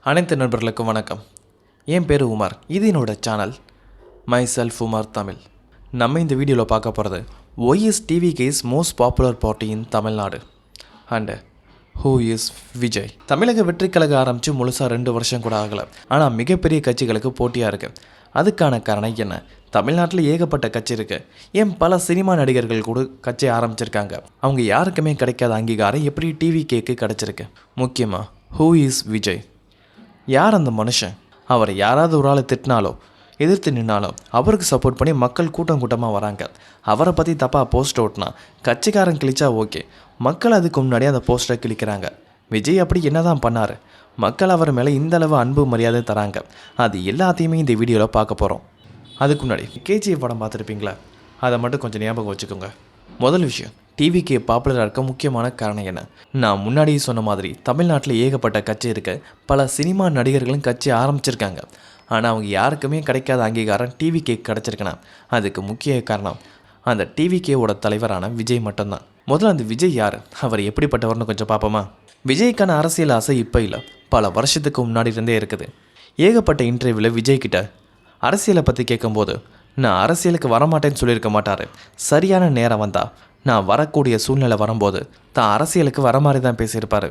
அனைத்து நண்பர்களுக்கும் வணக்கம். என் பேர் உமர். இது என்னோட channel my self Umar Tamil. நம்ம இந்த வீடியோவில் பார்க்க போகிறது why is TVK is most popular party in Tamil Nadu and who is Vijay. தமிழக வெற்றி கழகம் ஆரம்பித்து முழுசாக 2 வருஷம் கூட ஆகலை. ஆனால் மிகப்பெரிய கட்சிகளுக்கு போட்டியாக இருக்குது. அதுக்கான காரணம் என்ன? தமிழ்நாட்டில் ஏகப்பட்ட கட்சி இருக்குது. ஏன் பல சினிமா நடிகர்கள் கூட கட்சி ஆரம்பிச்சிருக்காங்க. அவங்க யாருக்குமே கிடைக்காத அங்கீகாரம் எப்படி டிவிகேக்கு கிடச்சிருக்கு. முக்கியமாக ஹூ இஸ் விஜய்? யார் அந்த மனுஷன்? அவரை யாராவது ஒரு ஆளை திட்டினாலோ எதிர்த்து நின்னாலும் அவருக்கு சப்போர்ட் பண்ணி மக்கள் கூட்டம் கூட்டமாக வராங்க. அவரை பற்றி தப்பாக போஸ்ட் ஓட்டினா கட்சிக்காரன் கிழிச்சா ஓகே, மக்கள் அதுக்கு முன்னாடி அந்த போஸ்டரை கிழிக்கிறாங்க. விஜய் அப்படி என்ன தான் பண்ணார்? மக்கள் அவர் மேலே இந்தளவு அன்பு மரியாதை தராங்க. அது எல்லாத்தையுமே இந்த வீடியோவில் பார்க்க போகிறோம். அதுக்கு முன்னாடி கேஜிஎஃப் படம் பார்த்துருப்பீங்களா? அதை மட்டும் கொஞ்சம் ஞாபகம் வச்சுக்கோங்க. முதல் விஷயம், டிவிகே பாப்புலராக இருக்க முக்கியமான காரணம் என்ன? நான் முன்னாடியே சொன்ன மாதிரி தமிழ்நாட்டில் ஏகப்பட்ட கட்சி இருக்க, பல சினிமா நடிகர்களும் கட்சி ஆரம்பிச்சிருக்காங்க. ஆனால் அவங்க யாருக்குமே கிடைக்காத அங்கீகாரம் டிவிகே கிடச்சிருக்குன்னா அதுக்கு முக்கிய காரணம் அந்த டிவிகேவோட தலைவரான விஜய் மட்டும்தான். முதல்ல அந்த விஜய் யார், அவர் எப்படிப்பட்டவர்னு கொஞ்சம் பார்ப்போமா? விஜய்க்கான அரசியல் ஆசை இப்போ இல்லை, பல வருஷத்துக்கு முன்னாடி இருந்தே இருக்குது. ஏகப்பட்ட இன்டர்வியூவில் விஜய்கிட்ட அரசியலை பற்றி கேட்கும்போது நான் அரசியலுக்கு வரமாட்டேன்னு சொல்லியிருக்க மாட்டார். சரியான நேரம் வந்தால், நான் வரக்கூடிய சூழ்நிலை வரும்போது தான் அரசியலுக்கு வர மாதிரி தான் பேசியிருப்பார்.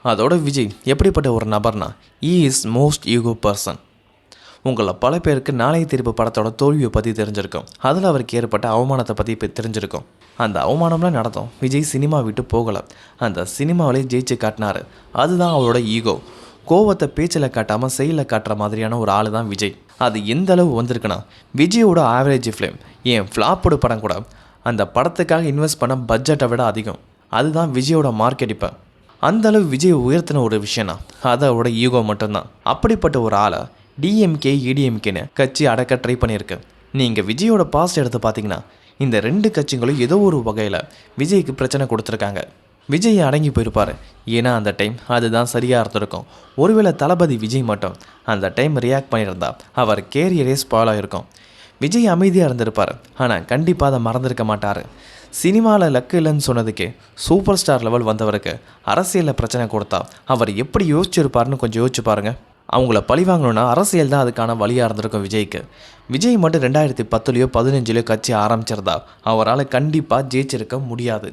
அதோட விஜய் எப்படிப்பட்ட ஒரு நபர்னா, he is most ego person. உங்களை பல பேருக்கு நாளைய தீர்ப்பு படத்தோட தோல்வியை பற்றி தெரிஞ்சிருக்கும். அதில் அவருக்கு ஏற்பட்ட அவமானத்தை பற்றி இப்போ தெரிஞ்சிருக்கும். அந்த அவமானம்லாம் நடத்தும். விஜய் சினிமா விட்டு போகலை, அந்த சினிமாவிலே ஜெயிச்சு காட்டினார். அதுதான் அவரோட ஈகோ. கோவத்தை பேச்சில் காட்டாமல் செயலில் காட்டுற மாதிரியான ஒரு ஆள் தான் விஜய். அது எந்த அளவு வந்திருக்குன்னா, விஜயோட ஆவரேஜ் ஃபிலிம், ஏன் ஃப்ளாப்போட படம் கூட அந்த படத்துக்காக இன்வெஸ்ட் பண்ண பட்ஜெட்டை விட அதிகம். அதுதான் விஜயோட மார்க்கெட். இப்போ அந்தளவு விஜய் உயர்த்தின ஒரு விஷயம்னா அதோட ஈகோ மட்டும்தான். அப்படிப்பட்ட ஒரு ஆளை டிஎம்கே ஏடிஎம்கேன்னு கட்சி அடக்க ட்ரை பண்ணியிருக்கு. நீங்கள் விஜயோட பாஸ்ட் எடுத்து பார்த்தீங்கன்னா இந்த 2 கட்சிகளும் ஏதோ ஒரு வகையில் விஜய்க்கு பிரச்சனை கொடுத்துருக்காங்க. விஜய் அடங்கி போயிருப்பார். ஏன்னா அந்த டைம் அதுதான் சரியாக இருந்திருக்கும். ஒருவேளை தளபதி விஜய் மட்டும் அந்த டைம் ரியாக்ட் பண்ணியிருந்தா அவர் கேரியரே ஸ்பாயில் ஆகிருக்கும். விஜய் அமைதியாக இருந்திருப்பார். ஆனால் கண்டிப்பாக அதை மறந்துருக்க மாட்டார். சினிமாவில் லக்கு இல்லைன்னு சொன்னதுக்கே சூப்பர் ஸ்டார் லெவல் வந்தவருக்கு அரசியலில் பிரச்சனை கொடுத்தா அவர் எப்படி யோசிச்சிருப்பாருன்னு கொஞ்சம் யோசிச்சு பாருங்கள். அவங்கள பழி வாங்கணுன்னா அரசியல் தான் அதுக்கான வழியாக இருந்திருக்கும் விஜய்க்கு. விஜய் மட்டும் 2010லையோ 15லையோ கட்சி ஆரம்பிச்சிருந்தா அவரால் கண்டிப்பாக ஜெயிச்சிருக்க முடியாது.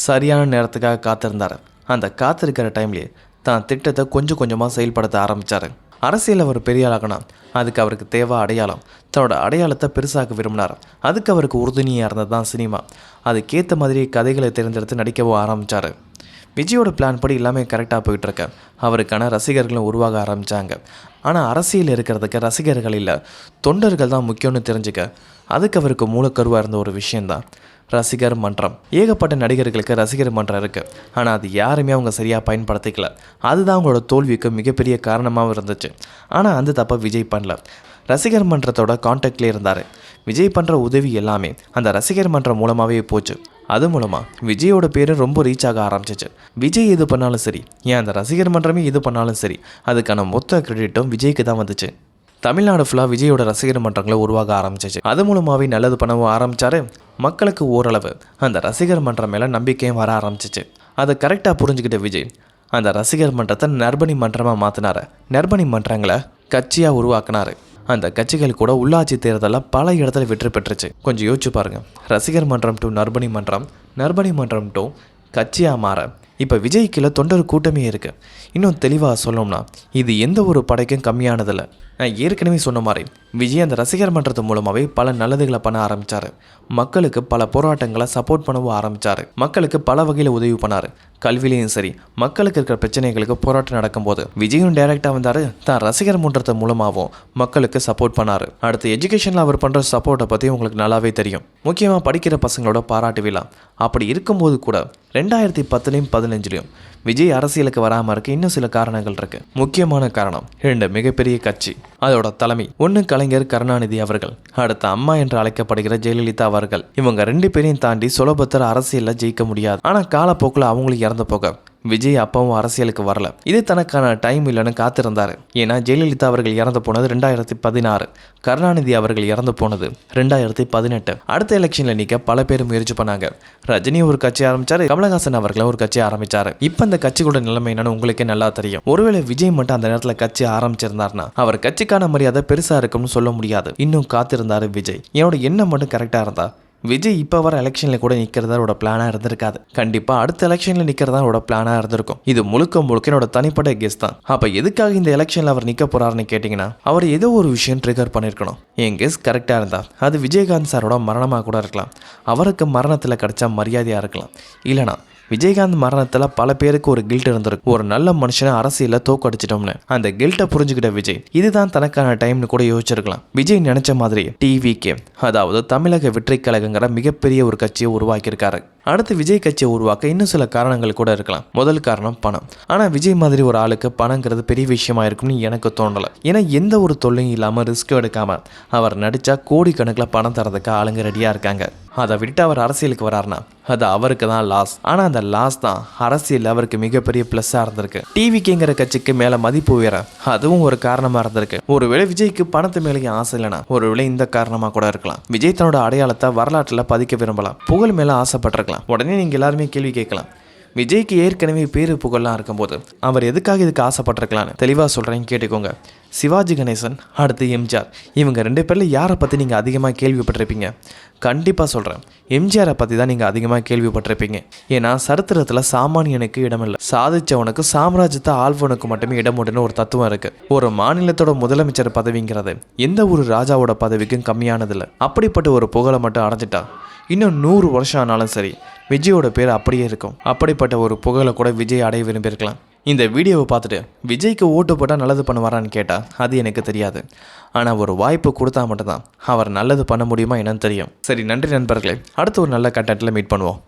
சரியான நேரத்துக்காக காத்திருந்தார். அந்த காத்திருக்கிற டைம்லேயே தான் திட்டத்தை கொஞ்சம் கொஞ்சமாக செயல்படுத்த ஆரம்பித்தார். அரசியல் அவர் பெரிய ஆளாகணும், அதுக்கு அவருக்கு தேவை அடையாளம். தன்னோட அடையாளத்தை பெருசாக விரும்பினார். அதுக்கு அவருக்கு உறுதுணையாக இருந்தது தான் சினிமா. அதுக்கேற்ற மாதிரி கதைகளை தேர்ந்தெடுத்து நடிக்கவும் ஆரம்பித்தார். விஜயோட பிளான் படி எல்லாமே கரெக்டாக போயிட்டுருக்க. அவருக்கான ரசிகர்களும் உருவாக ஆரம்பித்தாங்க. ஆனால் அரசியல் இருக்கிறதுக்கு ரசிகர்கள் இல்லை, தொண்டர்கள் தான் முக்கியம்னு தெரிஞ்சுக்க அதுக்கு அவருக்கு மூலக்கருவாக இருந்த ஒரு விஷயந்தான் ரசிகர் மன்றம். ஏகப்பட்ட நடிகர்களுக்கு ரசிகர் மன்றம் இருக்குது, ஆனால் அது யாருமே அவங்க சரியாக பயன்படுத்திக்கல. அதுதான் அவங்களோட தோல்விக்கு மிகப்பெரிய காரணமாகவும் இருந்துச்சு. ஆனால் அந்த தப்பை விஜய் பண்ணல. ரசிகர் மன்றத்தோட கான்டாக்ட்லேயே இருந்தார். விஜய் பண்ணுற உதவி எல்லாமே அந்த ரசிகர் மன்றம் மூலமாகவே போச்சு. அது மூலமாக விஜயோட பேரும் ரொம்ப ரீச் ஆக ஆரம்பிச்சிச்சு. விஜய் எது பண்ணாலும் சரி, ஏன் அந்த ரசிகர் மன்றமே எது பண்ணாலும் சரி, அதுக்கான மொத்த கிரெடிட்டும் விஜய்க்கு தான் வந்துச்சு. தமிழ்நாடு ஃபுல்லாக விஜயோட ரசிகர் மன்றங்களை உருவாக ஆரம்பிச்சிச்சு. அது மூலமாகவே நல்லது பண்ணவும் ஆரம்பித்தார். மக்களுக்கு ஓரளவு அந்த ரசிகர் மன்றம் மேலே நம்பிக்கையும் வர ஆரம்பிச்சிச்சு. அதை கரெக்டாக புரிஞ்சுக்கிட்ட விஜய் அந்த ரசிகர் மன்றத்தை நர்பணி மன்றமாக மாற்றினார். நர்பணி மன்றங்களை கட்சியாக உருவாக்கினார். அந்த கட்சிகள் கூட உள்ளாட்சி தேர்தலில் பல இடத்துல வெற்றி பெற்றுச்சு. கொஞ்சம் யோசிச்சு பாருங்கள். ரசிகர் மன்றம் டு நர்பணி மன்றம், நர்பணி மன்றம் டு கட்சியாக மாற இப்போ விஜய்க்குள்ள தொண்டர் கூட்டமே இருக்குது. இன்னும் தெளிவாக சொல்லணும்னா இது எந்த ஒரு படைக்கும் கம்மியானதில்லை. நான் ஏற்கனவே சொன்ன மாதிரி விஜய் அந்த ரசிகர் மன்றத்து மூலமாகவே பல நல்லதுகளை பண்ண ஆரம்பித்தார். மக்களுக்கு பல போராட்டங்களை சப்போர்ட் பண்ணவும் ஆரம்பித்தார். மக்களுக்கு பல வகையில் உதவி பண்ணார். கல்வியிலையும் சரி, மக்களுக்கு இருக்கிற பிரச்சனைகளுக்கு போராட்டம் நடக்கும்போது விஜயும் டைரெக்டாக வந்தார். தான் ரசிகர் மன்றத்து மூலமாகவும் மக்களுக்கு சப்போர்ட் பண்ணார். அடுத்து எஜுகேஷனில் அவர் பண்ணுற சப்போர்ட்டை பற்றி உங்களுக்கு நல்லாவே தெரியும். முக்கியமாக படிக்கிற பசங்களோட பாராட்டு விழா. அப்படி இருக்கும்போது கூட 2010லையும் 15லையும் விஜய் அரசியலுக்கு வராமல் இருக்க இன்னும் சில காரணங்கள் இருக்கு. முக்கியமான காரணம் 2 மிகப்பெரிய கட்சி, அதோட தலைமை. ஒன்று கலைஞர் கருணாநிதி அவர்கள், அடுத்த அம்மா என்று அழைக்கப்படுகிற ஜெயலலிதா அவர்கள். இவங்க 2 பேரையும் தாண்டி சுலபத்தில் அரசியலில் ஜெயிக்க முடியாது. ஆனால் காலப்போக்கில் அவங்களுக்கு இறந்து போக விஜய் அப்பவும் அரசியலுக்கு வரல. இது தனக்கான டைம் இல்லைன்னு காத்திருந்தாரு. ஏன்னா ஜெயலலிதா அவர்கள் இறந்து போனது 2016, கருணாநிதி அவர்கள் இறந்து போனது 2018. அடுத்த எலெக்ஷன்ல நிக்க பல பேர் முயற்சி பண்ணாங்க. ரஜினி ஒரு கட்சி ஆரம்பிச்சாரு, கமலஹாசன் அவர்களும் ஒரு கட்சி ஆரம்பிச்சாரு. இப்ப அந்த கட்சியோட நிலைமை என்னன்னு உங்களுக்கே நல்லா தெரியும். ஒருவேளை விஜய் மட்டும் அந்த நேரத்துல கட்சி ஆரம்பிச்சிருந்தாருன்னா அவர் கட்சிக்கான மரியாதை பெருசா இருக்கும்னு சொல்ல முடியாது. இன்னும் காத்திருந்தாரு விஜய். என்னோட எண்ணம் மட்டும் கரெக்டா இருந்தா விஜய் இப்போ வர எலெக்ஷனில் கூட நிற்கிறதோட பிளானாக இருந்திருக்காது. கண்டிப்பாக அடுத்த எலெக்ஷனில் நிற்கிறதோட பிளானாக இருந்திருக்கும். இது முழுக்க முழுக்க என்னோட தனிப்பட்ட கெஸ் தான். அப்போ எதுக்காக இந்த எலெக்ஷனில் அவர் நிற்க போறாருன்னு கேட்டிங்கன்னா அவர் ஏதோ ஒரு விஷயம் ட்ரிகர் பண்ணியிருக்கணும். என் கெஸ் கரெக்டாக இருந்தா அது விஜயகாந்த் சாரோட மரணமாக கூட இருக்கலாம். அவருக்கு மரணத்தில் கிடைச்சா மரியாதையாக இருக்கலாம். இல்லைனா விஜயகாந்த் மரணத்தில் பல பேருக்கு ஒரு கில்ட் இருந்திருக்கு. ஒரு நல்ல மனுஷனை அரசியலில் தோக்கடிச்சிட்டோம்னு அந்த கில்ட்டை புரிஞ்சுக்கிட்ட விஜய் இதுதான் தனக்கான டைம்னு கூட யோசிச்சிருக்கலாம். விஜய் நினைச்ச மாதிரி டிவிகே, அதாவது தமிழக வெற்றி கழகங்கிற மிகப்பெரிய ஒரு கட்சியை உருவாக்கியிருக்காரு. அடுத்து விஜய் கட்சியை உருவாக்க இன்னும் சில காரணங்கள் கூட இருக்கலாம். முதல் காரணம் பணம். ஆனால் விஜய் மாதிரி ஒரு ஆளுக்கு பணங்கிறது பெரிய விஷயமா இருக்கும்னு எனக்கு தோணலை. ஏன்னா எந்த ஒரு தொல்லையும் இல்லாமல் ரிஸ்க் எடுக்காம அவர் நடிச்சா கோடிக்கணக்கில் பணம் தரதுக்கு ஆளுங்க ரெடியாக இருக்காங்க. அதை விட்டு அவர் அரசியலுக்கு வராருனா அது அவருக்கு தான் லாஸ். ஆனால் அந்த லாஸ் தான் அரசியல் அவருக்கு மிகப்பெரிய ப்ளஸ்ஸாக இருந்திருக்கு. டிவிகேங்கிற கட்சிக்கு மேலே மதிப்பு உயர அதுவும் ஒரு காரணமாக இருந்திருக்கு. ஒருவேளை விஜய்க்கு பணத்து மேலேயும் ஆசை இல்லைனா ஒருவேளை இந்த காரணமாக கூட இருக்கலாம். விஜய் தன்னோட அடையாளத்தை வரலாற்றில் பதிக்க விரும்பலாம், புகழ் மேலே ஆசைப்பட்டிருக்கலாம். உடனே நீங்கள் எல்லாருமே கேள்வி கேட்கலாம், விஜய்க்கு ஏற்கனவே பேரு புகழ்லாம் இருக்கும்போது அவர் எதுக்காக இதுக்கு ஆசைப்பட்டிருக்கலான்னு தெளிவாக சொல்கிறேன்னு கேட்டுக்கோங்க. சிவாஜி கணேசன், அடுத்து எம்ஜிஆர், இவங்க 2 பேரில் யாரை பற்றி நீங்கள் அதிகமாக கேள்விப்பட்டிருப்பீங்க? கண்டிப்பாக சொல்கிறேன், எம்ஜிஆரை பற்றி தான் நீங்கள் அதிகமாக கேள்விப்பட்டிருப்பீங்க. ஏன்னா சரித்திரத்தில் சாமானியனுக்கு இடமில்லை, சாதிச்சவனுக்கு சாம்ராஜ்யத்தை ஆள்வனுக்கு மட்டுமே இடம் உண்டுன்னு ஒரு தத்துவம் இருக்குது. ஒரு மாநிலத்தோட முதலமைச்சர் பதவிங்கிறது எந்த ஒரு ராஜாவோட பதவிக்கும் கம்மியானதில்லை. அப்படிப்பட்ட ஒரு புகழை மட்டும் அடைஞ்சிட்டா இன்னும் 100 வருஷம் ஆனாலும் சரி விஜயோட பேர் அப்படியே இருக்கும். அப்படிப்பட்ட ஒரு புகழை கூட விஜய் அடைய விரும்பியிருக்கலாம். இந்த வீடியோவை பார்த்துட்டு விஜய்க்கு ஓட்டு போட்டால் நல்லது பண்ணுவாரான்னு கேட்டால் அது எனக்கு தெரியாது. ஆனால் ஒரு வாய்ப்பு கொடுத்தா மட்டும்தான் அவர் நல்லது பண்ண முடியுமா என்னன்னு தெரியும். சரி, நன்றி நண்பர்களே. அடுத்து ஒரு நல்ல கண்டென்ட்டில் மீட் பண்ணுவோம்.